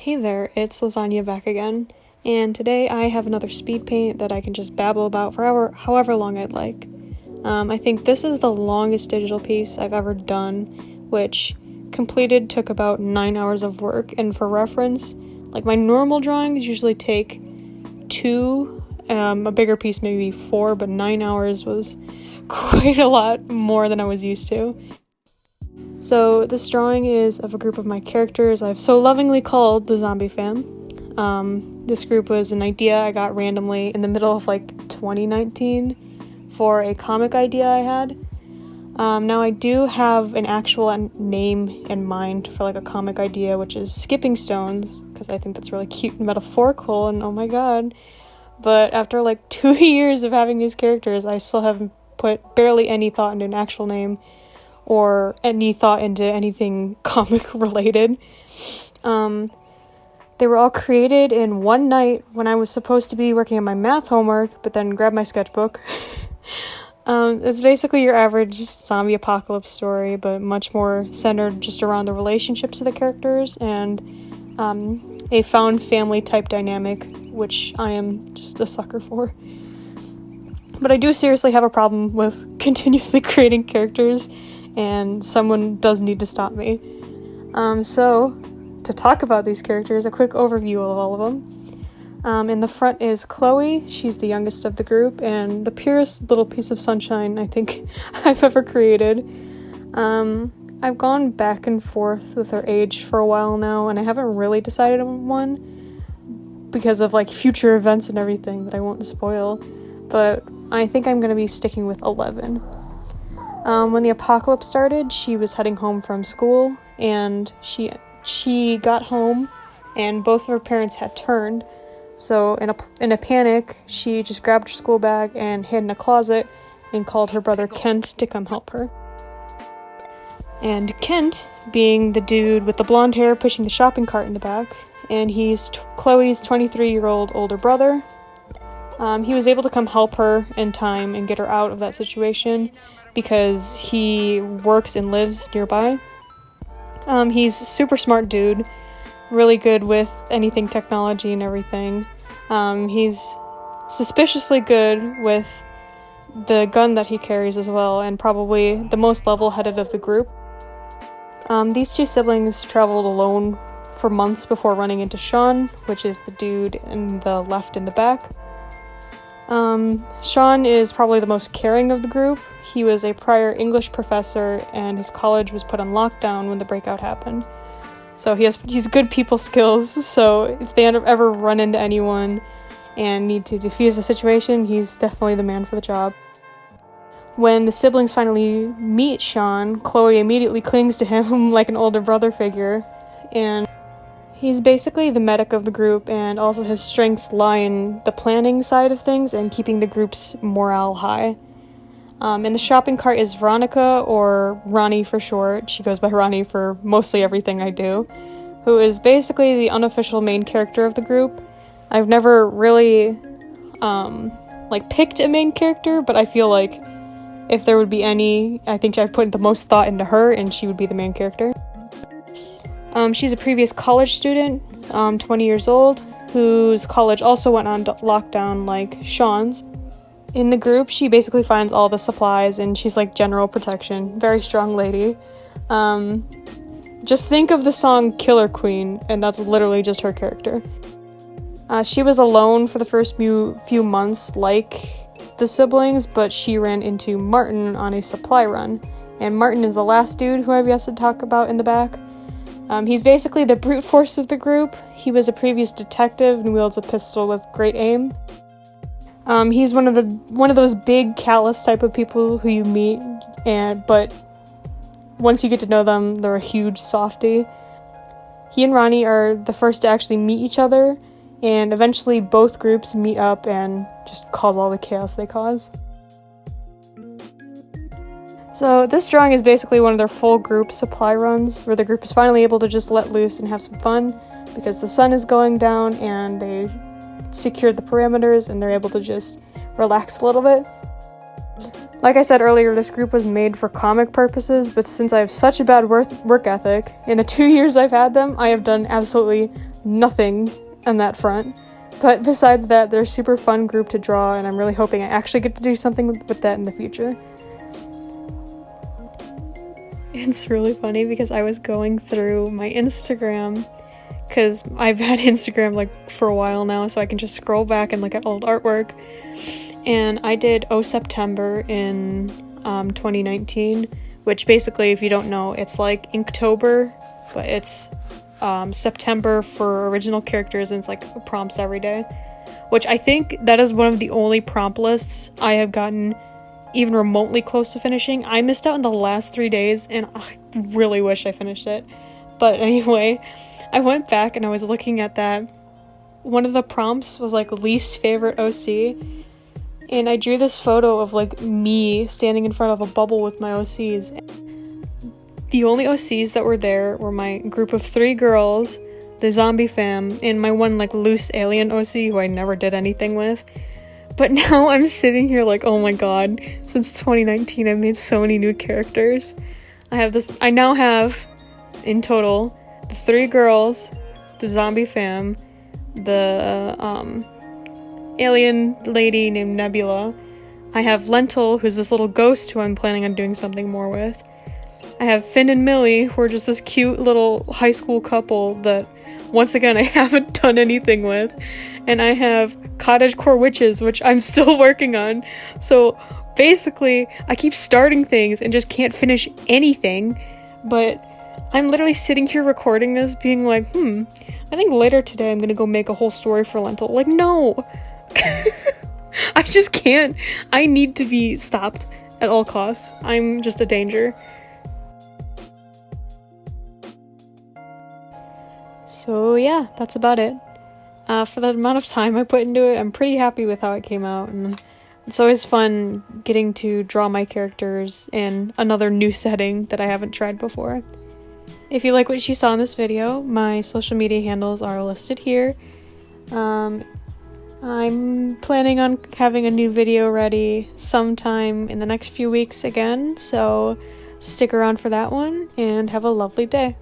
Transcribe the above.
Hey there, it's Lizzanya back again, and today I have another speed paint that I can just babble about for however long I'd like. I think this is the longest digital piece I've ever done, which completed took about 9 hours of work, and for reference, like my normal drawings usually take 2, a bigger piece maybe 4, but 9 hours was quite a lot more than I was used to. So this drawing is of a group of my characters I've so lovingly called the Zombie Fam. This group was an idea I got randomly in the middle of 2019 for a comic idea I had. Now I do have an actual name in mind for a comic idea, which is Skipping Stones, because I think that's really cute and metaphorical, and oh my god. But after 2 years of having these characters, I still haven't put barely any thought into an actual name or any thought into anything comic related. They were all created in one night when I was supposed to be working on my math homework, but then grabbed my sketchbook. It's basically your average zombie apocalypse story, but much more centered just around the relationships of the characters and a found family type dynamic, which I am just a sucker for. But I do seriously have a problem with continuously creating characters, and someone does need to stop me. So, to talk about these characters, a quick overview of all of them. In the front is Chloe. She's the youngest of the group, and the purest little piece of sunshine I think I've ever created. I've gone back and forth with her age for a while now, and I haven't really decided on one because of future events and everything that I won't spoil, but I think I'm going to be sticking with 11. When the apocalypse started, she was heading home from school, and she got home, and both of her parents had turned. So in a panic, she just grabbed her school bag and hid in a closet and called her brother Kent to come help her. And Kent, being the dude with the blonde hair pushing the shopping cart in the back, and he's Chloe's 23-year-old older brother. He was able to come help her in time and get her out of that situation because he works and lives nearby. He's a super smart dude, really good with anything technology and everything. He's suspiciously good with the gun that he carries as well, and probably the most level-headed of the group. These two siblings traveled alone for months before running into Sean, which is the dude in the left in the back. Sean is probably the most caring of the group. He was a prior English professor, and his college was put on lockdown when the breakout happened. So he's good people skills, so if they ever run into anyone and need to defuse the situation, he's definitely the man for the job. When the siblings finally meet Sean, Chloe immediately clings to him like an older brother figure, and he's basically the medic of the group, and also his strengths lie in the planning side of things and keeping the group's morale high. In the shopping cart is Veronica, or Ronnie for short. She goes by Ronnie for mostly everything I do, who is basically the unofficial main character of the group. I've never really, picked a main character, but I feel like if there would be any, I think I've put the most thought into her, and she would be the main character. She's a previous college student, 20 years old, whose college also went on lockdown like Sean's. In the group, she basically finds all the supplies, and she's general protection. Very strong lady. Just think of the song Killer Queen, and that's literally just her character. She was alone for the first few months, like the siblings, but she ran into Martin on a supply run. And Martin is the last dude who I've yet to talk about in the back. He's basically the brute force of the group. He was a previous detective and wields a pistol with great aim. He's one of those big, callous type of people who you meet, but once you get to know them, they're a huge softie. He and Ronnie are the first to actually meet each other, and eventually both groups meet up and just cause all the chaos they cause. So this drawing is basically one of their full group supply runs, where the group is finally able to just let loose and have some fun, because the sun is going down and they secured the parameters and they're able to just relax a little bit. Like I said earlier, this group was made for comic purposes, but since I have such a bad work ethic, in the 2 years I've had them, I have done absolutely nothing on that front. But besides that, they're a super fun group to draw, and I'm really hoping I actually get to do something with that in the future. It's really funny because I was going through my Instagram, because I've had Instagram like for a while now, so I can just scroll back and look at old artwork. And I did Oh September in 2019, which basically, if you don't know, it's like Inktober, but it's September for original characters, and it's like prompts every day, which I think that is one of the only prompt lists I have gotten even remotely close to finishing. I missed out in the last 3 days, and I really wish I finished it. But anyway, I went back and I was looking at that. One of the prompts was like least favorite OC, and I drew this photo of like me standing in front of a bubble with my OCs. The only OCs that were there were my group of 3 girls, the zombie fam, and my one like loose alien OC who I never did anything with. But now I'm sitting here like, oh my god, since 2019 I've made so many new characters. I now have, in total, the 3 girls, the zombie fam, the alien lady named Nebula. I have Lentil, who's this little ghost who I'm planning on doing something more with. I have Finn and Millie, who are just this cute little high school couple that, once again, I haven't done anything with. And I have Cottagecore Witches, which I'm still working on. So basically, I keep starting things and just can't finish anything. But I'm literally sitting here recording this being like, I think later today I'm gonna go make a whole story for Lentil. Like, no! I just can't. I need to be stopped at all costs. I'm just a danger. So yeah, that's about it. For the amount of time I put into it, I'm pretty happy with how it came out, and it's always fun getting to draw my characters in another new setting that I haven't tried before. If you like what you saw in this video, my social media handles are listed here. I'm planning on having a new video ready sometime in the next few weeks again, so stick around for that one, and have a lovely day.